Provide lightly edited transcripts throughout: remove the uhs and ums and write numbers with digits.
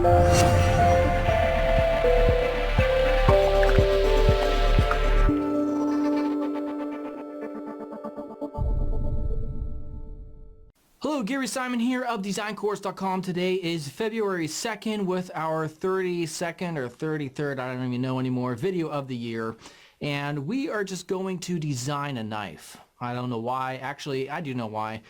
Hello, Gary Simon here of DesignCourse.com. Today is February 2nd with our 32nd or 33rd, I don't even know anymore, video of the year. And we are just going to design a knife. I don't know why. Actually, I do know why.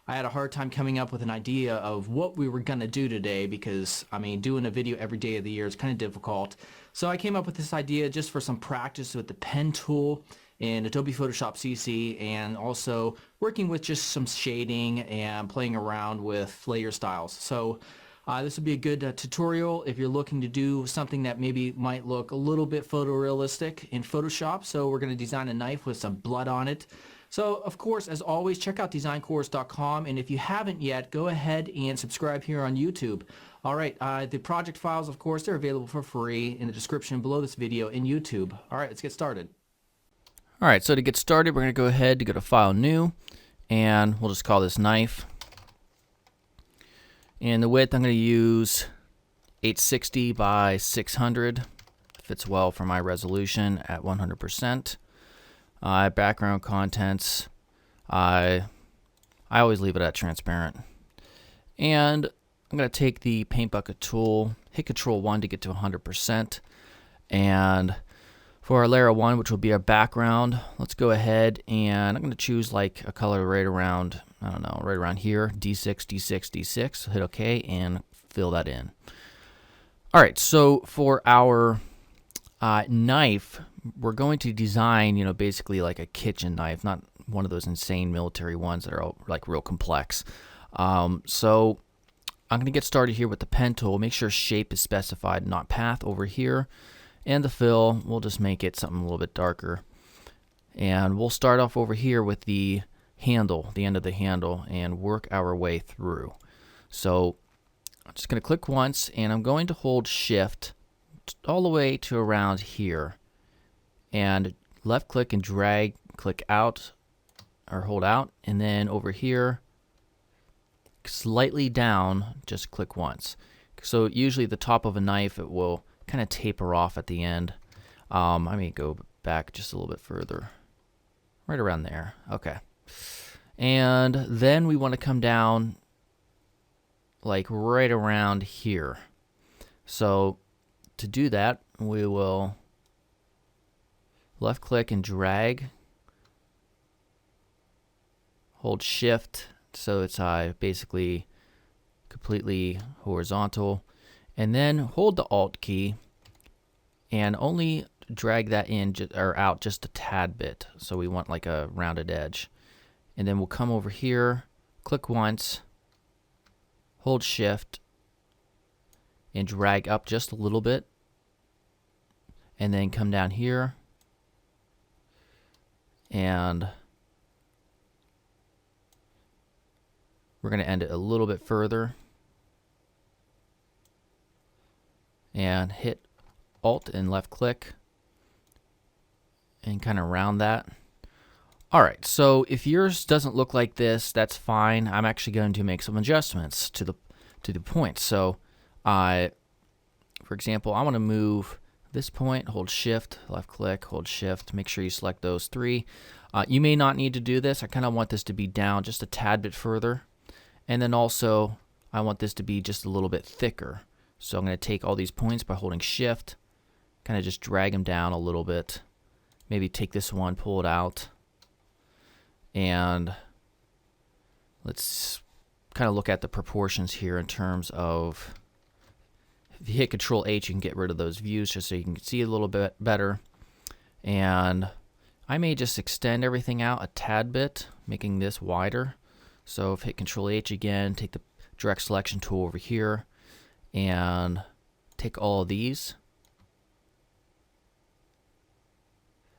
I had a hard time coming up with an idea of what we were going to do today because, I mean, doing a video every day of the year is kind of difficult. So I came up with this idea just for some practice with the pen tool in Adobe Photoshop CC, and also working with just some shading and playing around with layer styles. So this would be a good tutorial if you're looking to do something that maybe might look a little bit photorealistic in Photoshop. So we're going to design a knife with some blood on it. So of course, as always, check out DesignCourse.com, and if you haven't yet, go ahead and subscribe here on YouTube. All right, the project files, of course, they're available for free in the description below this video in YouTube. All right, let's get started. All right, so to get started, we're going to go ahead to go to File, New, and we'll just call this Knife. And the width, I'm going to use 860 by 600. Fits well for my resolution at 100%. Background contents, I always leave it at transparent. And I'm going to take the paint bucket tool, hit Control 1 to get to 100%. And for our layer 1, which will be our background, let's go ahead and I'm going to choose like a color right around, I don't know, right around here, D6, D6, D6. Hit OK and fill that in. All right, so for our knife, we're going to design, you know, basically like a kitchen knife, not one of those insane military ones that are all, like real complex. So I'm going to get started here with the pen tool. Make sure shape is specified, not path over here. And the fill, we'll just make it something a little bit darker. And we'll start off over here with the handle, the end of the handle, and work our way through. So I'm just going to click once, and I'm going to hold Shift all the way to around here. And left click and drag, click out, or hold out, and then over here, slightly down, just click once. So usually the top of a knife, it will kind of taper off at the end. I may go back just a little bit further, right around there. Okay, and then we want to come down like right around here. So to do that, we will left click and drag, hold Shift so it's basically completely horizontal. And then hold the Alt key and only drag that in or out just a tad bit. So we want like a rounded edge. And then we'll come over here, click once, hold Shift, and drag up just a little bit. And then come down here. And we're going to end it a little bit further. And hit Alt and left click and kind of round that. All right, so if yours doesn't look like this, that's fine. I'm actually going to make some adjustments to the point. So for example, I want to move this point, hold Shift, left click, hold Shift, make sure you select those three. You may not need to do this. I kind of want this to be down just a tad bit further. And then also I want this to be just a little bit thicker. So I'm going to take all these points by holding Shift, kind of just drag them down a little bit. Maybe take this one, pull it out. And let's kind of look at the proportions here in terms of, if you hit Control H, you can get rid of those views just so you can see a little bit better. And I may just extend everything out a tad bit, making this wider. So if hit Control H again, take the direct selection tool over here, and take all of these.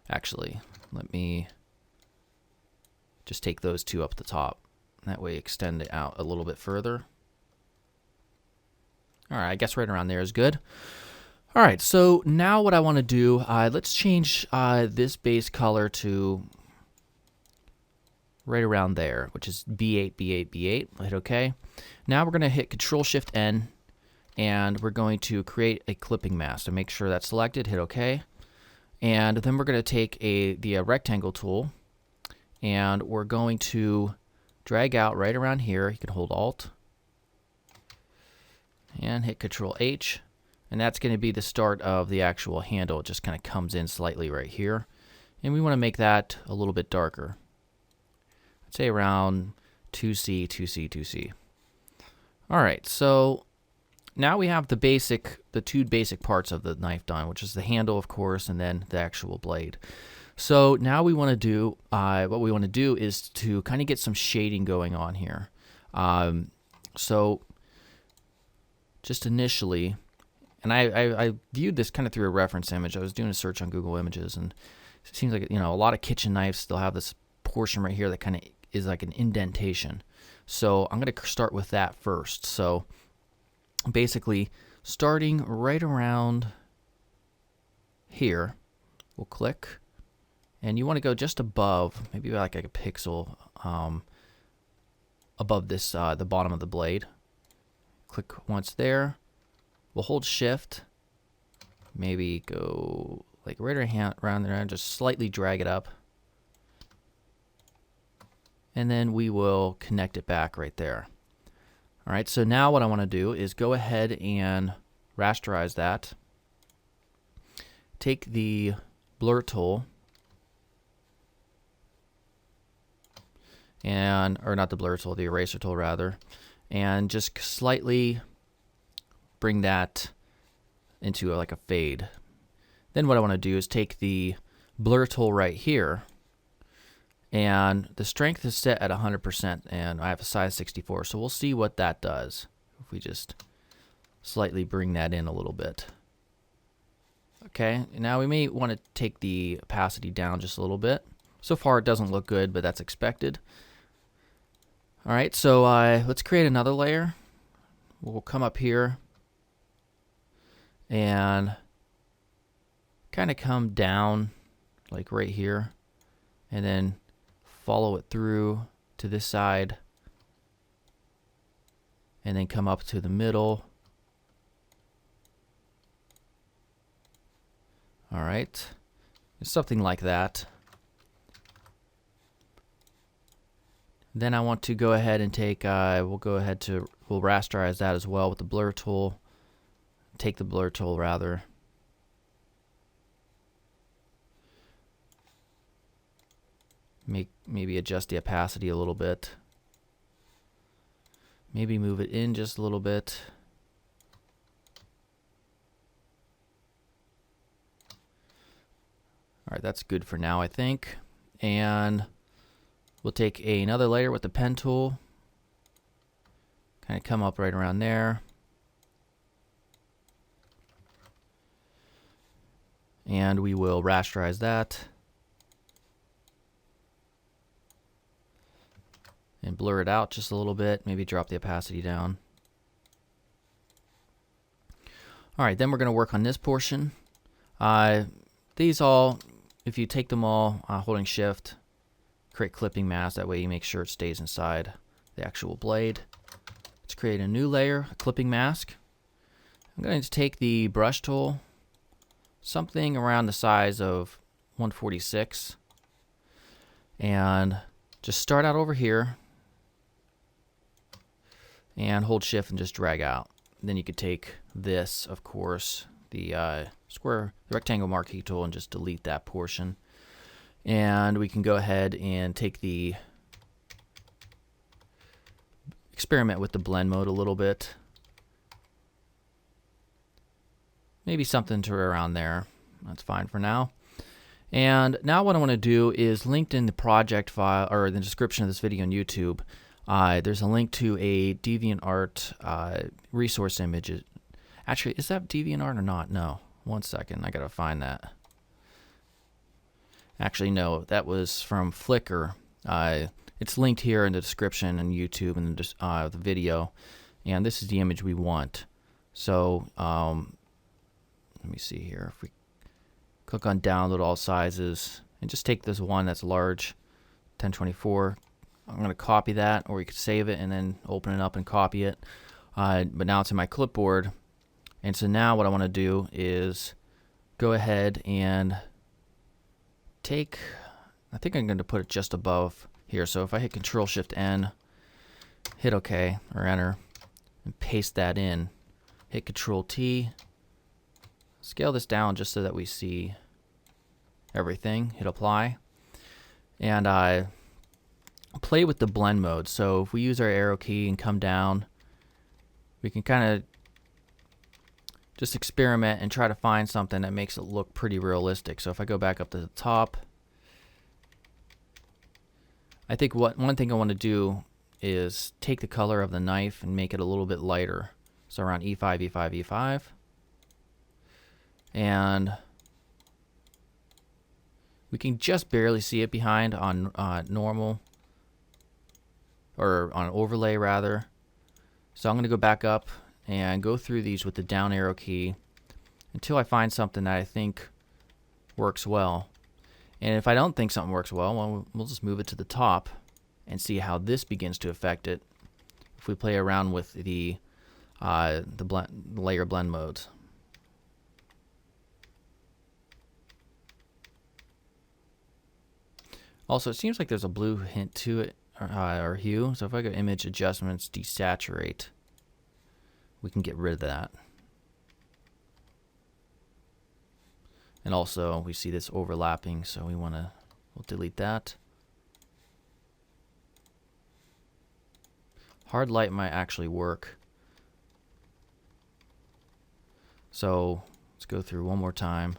Actually, let me just take those two up the top. That way extend it out a little bit further. All right, I guess right around there is good. All right, so now what I want to do, let's change this base color to right around there, which is B8, B8, B8. I'll hit OK. Now we're going to hit Control Shift N and we're going to create a clipping mask. So make sure that's selected, hit OK. And then we're going to take the rectangle tool, and we're going to drag out right around here. You can hold Alt and hit Control H, and that's going to be the start of the actual handle. It just kind of comes in slightly right here, and we want to make that a little bit darker. I'd say around 2C, 2C, 2C. All right, so now we have the two basic parts of the knife done, which is the handle, of course, and then the actual blade. So now we want to do, what we want to do is to kind of get some shading going on here. So just initially, and I viewed this kind of through a reference image. I was doing a search on Google Images, and it seems like, a lot of kitchen knives still have this portion right here that kind of is like an indentation. So I'm going to start with that first. So basically, starting right around here, we'll click, and you want to go just above, maybe like a pixel above this, the bottom of the blade. Click once there. We'll hold Shift, maybe go like right around there and just slightly drag it up. And then we will connect it back right there. All right, so now what I want to do is go ahead and rasterize that. Take the blur tool, or not the blur tool, the eraser tool rather, and just slightly bring that into like a fade. Then what I want to do is take the blur tool right here, and the strength is set at 100%, and I have a size 64, so we'll see what that does if we just slightly bring that in a little bit. Okay, now we may want to take the opacity down just a little bit. So far it doesn't look good, but that's expected. All right, so let's create another layer. We'll come up here and kind of come down like right here, and then follow it through to this side, and then come up to the middle. All right, something like that. Then I want to go ahead and take, we'll rasterize that as well with the blur tool. Take the blur tool rather. Maybe adjust the opacity a little bit. Maybe move it in just a little bit. All right, that's good for now, I think. And we'll take another layer with the pen tool. Kind of come up right around there. And we will rasterize that. And blur it out just a little bit, maybe drop the opacity down. All right, then we're going to work on this portion. These all, if you take them all holding Shift, create clipping mask, that way you make sure it stays inside the actual blade. Let's create a new layer, a clipping mask. I'm going to take the brush tool, something around the size of 146, and just start out over here and hold Shift and just drag out. Then you could take this, of course, the rectangle marquee tool, and just delete that portion. And we can go ahead and take the experiment with the blend mode a little bit. Maybe something to around there. That's fine for now. And now what I want to do is linked in the project file, or the description of this video on YouTube, there's a link to a DeviantArt resource image. Actually, is that DeviantArt or not? No. One second, I gotta find that. Actually, no, that was from Flickr. It's linked here in the description on YouTube and the video, and this is the image we want. So let me see here. If we click on download all sizes and just take this one that's large, 1024. I'm going to copy that, or you could save it and then open it up and copy it. But now it's in my clipboard, And so now what I want to do is go ahead and take, I think I'm going to put it just above here. So if I hit Control Shift N, hit OK or Enter, and paste that in, hit Control T, scale this down just so that we see everything, hit Apply, and I play with the blend mode. So if we use our arrow key and come down, we can kind of just experiment and try to find something that makes it look pretty realistic. So if I go back up to the top, I think one thing I want to do is take the color of the knife and make it a little bit lighter. So around E5, E5, E5. And we can just barely see it behind on normal, or on overlay rather. So I'm going to go back up and go through these with the down arrow key until I find something that I think works well. And if I don't think something works well, we'll just move it to the top and see how this begins to affect it if we play around with the layer blend modes. Also, it seems like there's a blue hint to it, or hue. So if I go Image Adjustments, Desaturate, we can get rid of that. And also, we see this overlapping, so we'll delete that. Hard light might actually work. So let's go through one more time.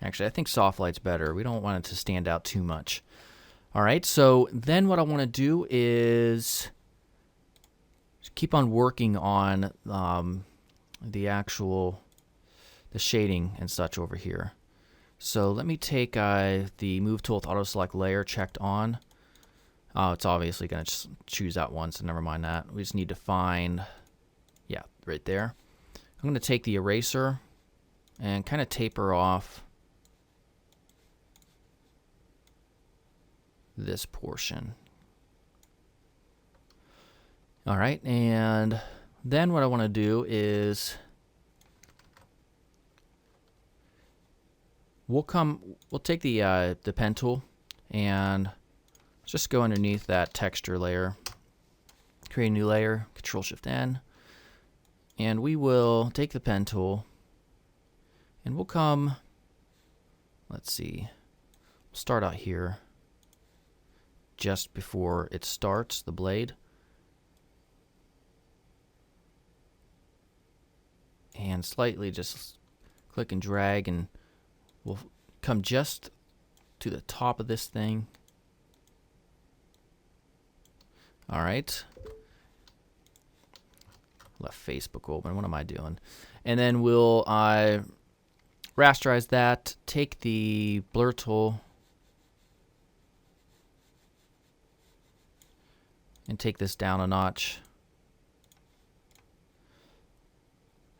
Actually, I think soft light's better. We don't want it to stand out too much. All right, so then what I want to do is keep on working on the shading and such over here. So let me take the Move tool with Auto Select Layer checked on. It's obviously going to just choose that one, so never mind that. We just need to find, yeah, right there. I'm going to take the eraser and kind of taper off this portion. All right, and then what I want to do is we'll take the pen tool and just go underneath that texture layer, create a new layer, Control Shift N, and we will take the pen tool and we'll come, let's see, we'll start out here just before it starts the blade, and slightly just click and drag, and we'll come just to the top of this thing. All right, left Facebook open, what am I doing? And then we'll rasterize that, take the blur tool and take this down a notch.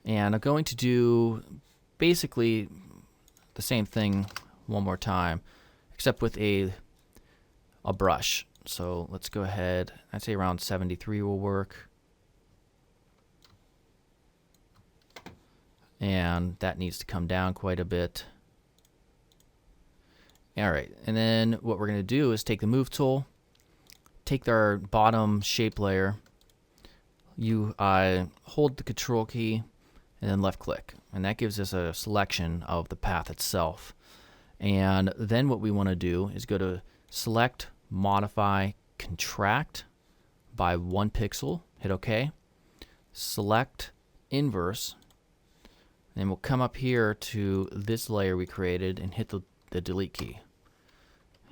And I'm going to do basically the same thing one more time, except with a brush. So let's go ahead, I'd say around 73 will work. And that needs to come down quite a bit. All right, and then what we're going to do is take the Move tool, take our bottom shape layer, you hold the Control key and then left click, and that gives us a selection of the path itself. And then what we want to do is go to Select, Modify, Contract by 1 pixel, hit OK, select Inverse, and we'll come up here to this layer we created and hit the delete key.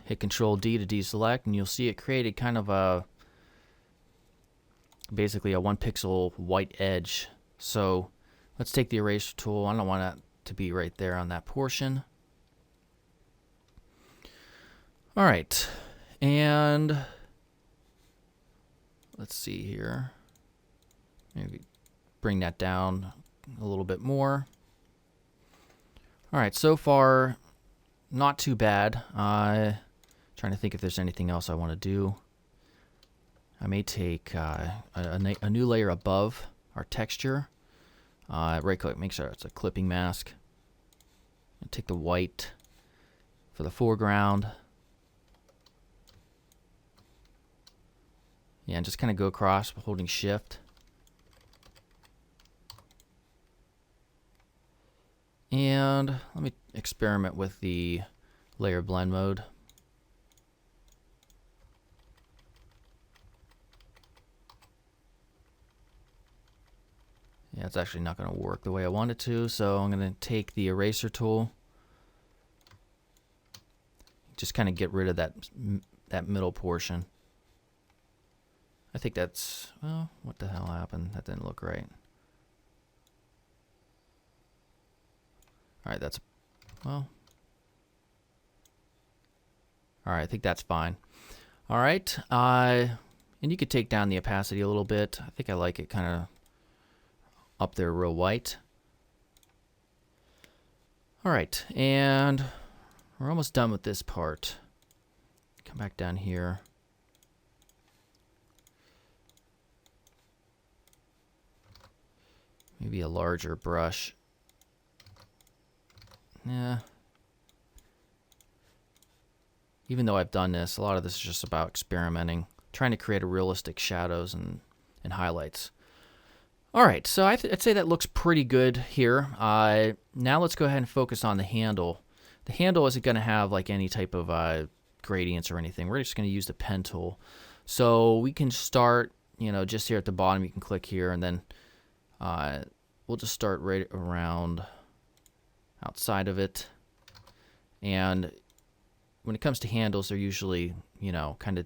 Hit Control D to deselect, and you'll see it created kind of basically a 1 pixel white edge. So let's take the eraser tool. I don't want it to be right there on that portion. All right, and let's see here. Maybe bring that down a little bit more. All right, so far not too bad. Trying to think if there's anything else I want to do. I may take a new layer above our texture. Right click, make sure it's a clipping mask. And take the white for the foreground. Yeah, and just kind of go across holding shift. And let me experiment with the layer blend mode. Yeah, it's actually not going to work the way I want it to, so I'm going to take the eraser tool. Just kind of get rid of that middle portion. I think that's, well, what the hell happened? That didn't look right. Alright, that's, well. Alright, I think that's fine. Alright, and you could take down the opacity a little bit. I think I like it kind of up there real white. Alright, and we're almost done with this part. Come back down here. Maybe a larger brush. Yeah. Even though I've done this, a lot of this is just about experimenting, trying to create a realistic shadows and highlights. All right, so I'd say that looks pretty good here. Now let's go ahead and focus on the handle. The handle isn't going to have like any type of gradients or anything. We're just going to use the pen tool. So we can start, you know, just here at the bottom. You can click here, and then we'll just start right around outside of it. And when it comes to handles, they're usually, you know, kind of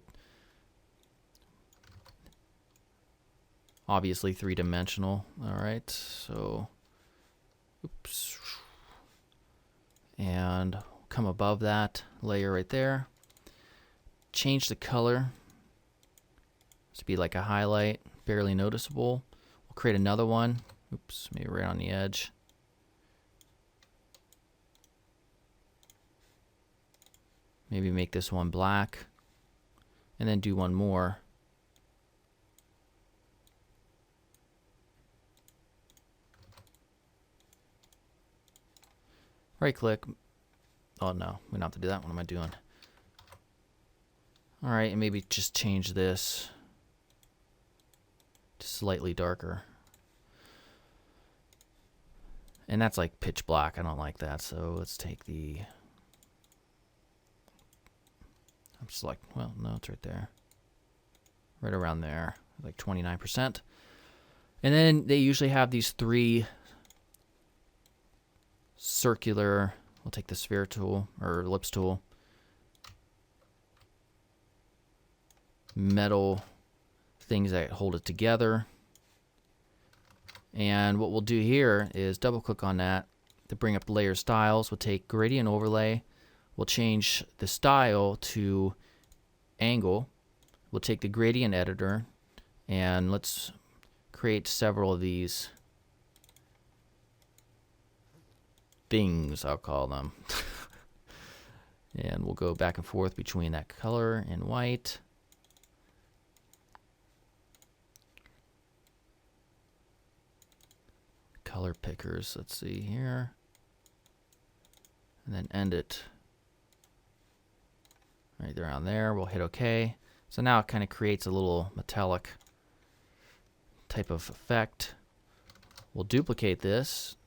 obviously three-dimensional. All right, so oops, and come above that layer right there, change the color to be like a highlight, barely noticeable. We'll create another one. Oops, maybe right on the edge. Maybe make this one black, and then do one more. Right click. Oh no, we don't have to do that. What am I doing? All right, and maybe just change this to slightly darker. And that's like pitch black. I don't like that. So let's take the, I'm just like, well, no, it's right there. Right around there, like 29%. And then they usually have these three circular, we'll take the sphere tool or ellipse tool, metal things that hold it together. And what we'll do here is double click on that to bring up the layer styles. We'll take gradient overlay. We'll change the style to angle. We'll take the gradient editor and let's create several of these things, I'll call them. And we'll go back and forth between that color and white. Color pickers, let's see here. And then end it right around there. We'll hit OK. So now it kind of creates a little metallic type of effect. We'll duplicate this.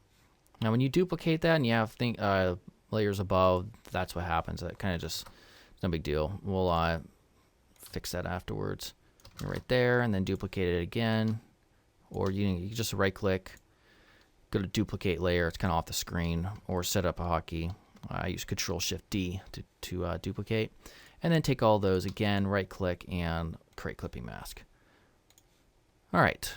Now when you duplicate that and you have layers above, that's what happens. That kind of just, no big deal. We'll fix that afterwards. Right there, and then duplicate it again. Or you can just right click, go to duplicate layer, it's kind of off the screen, or set up a hotkey. I use Control-Shift-D to duplicate. And then take all those again, right click, and create clipping mask. All right.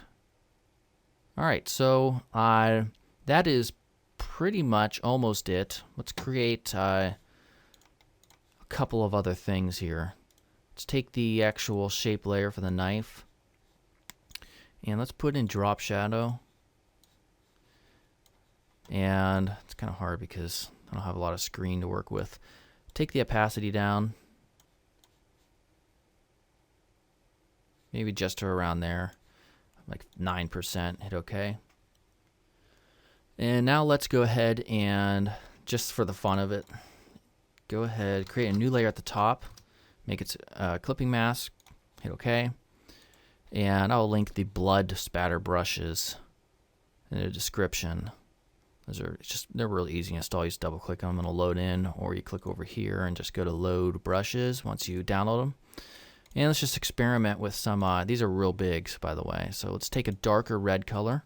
All right, so that is pretty much almost it. Let's create a couple of other things here. Let's take the actual shape layer for the knife, and let's put in drop shadow. And it's kind of hard because I don't have a lot of screen to work with. Take the opacity down. Maybe just to around there, like 9%, hit OK. And now let's go ahead and, just for the fun of it, go ahead, create a new layer at the top, make it clipping mask, hit OK. And I'll link the blood spatter brushes in the description. They're really easy to install. You just double click on them and it'll load in, or you click over here and just go to load brushes once you download them. And let's just experiment with some, these are real bigs, by the way. So let's take a darker red color.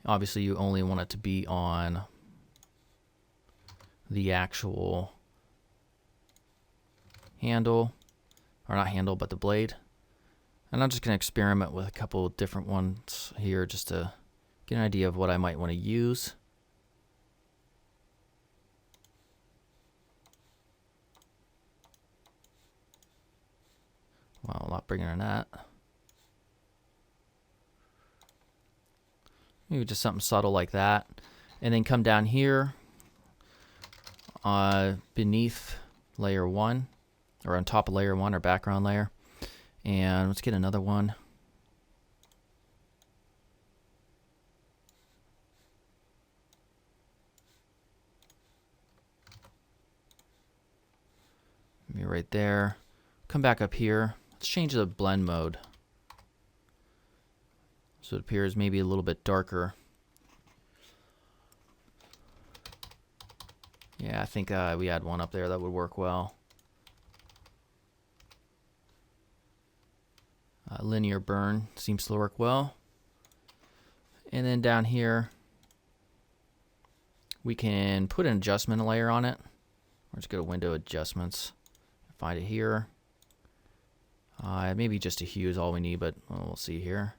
Obviously, you only want it to be on the actual handle, or not handle, but the blade. And I'm just going to experiment with a couple of different ones here just to get an idea of what I might want to use. Wow, a lot bigger than that. Maybe just something subtle like that. And then come down here beneath layer 1, or on top of layer 1, or background layer. And let's get another one. Maybe right there. Come back up here. Let's change the blend mode, so it appears maybe a little bit darker. Yeah, I think we had one up there that would work well. Linear burn seems to work well. And then down here, we can put an adjustment layer on it. Or just go to Window Adjustments, find it here. Maybe just a hue is all we need, but we'll see here.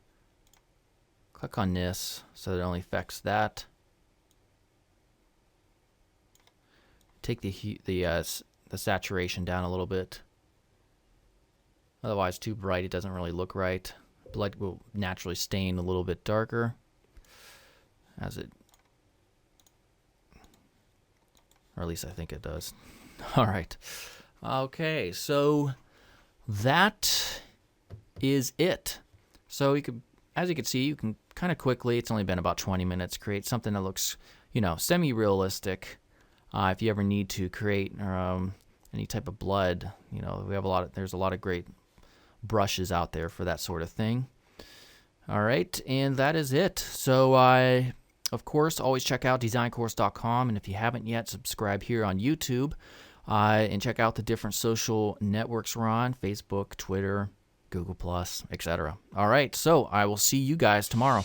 Click on this so that it only affects that. Take the saturation down a little bit. Otherwise, too bright, it doesn't really look right. Blood will naturally stain a little bit darker as it, or at least I think it does. All right. Okay, so that is it. So you could, as you can see, you can kind of quickly, it's only been about 20 minutes, create something that looks, you know, semi-realistic. If you ever need to create any type of blood, you know, there's a lot of great brushes out there for that sort of thing. All right, and that is it. So of course, always check out designcourse.com, and if you haven't yet, subscribe here on YouTube, and check out the different social networks we're on: Facebook, Twitter, Google+, etc. All right, so I will see you guys tomorrow.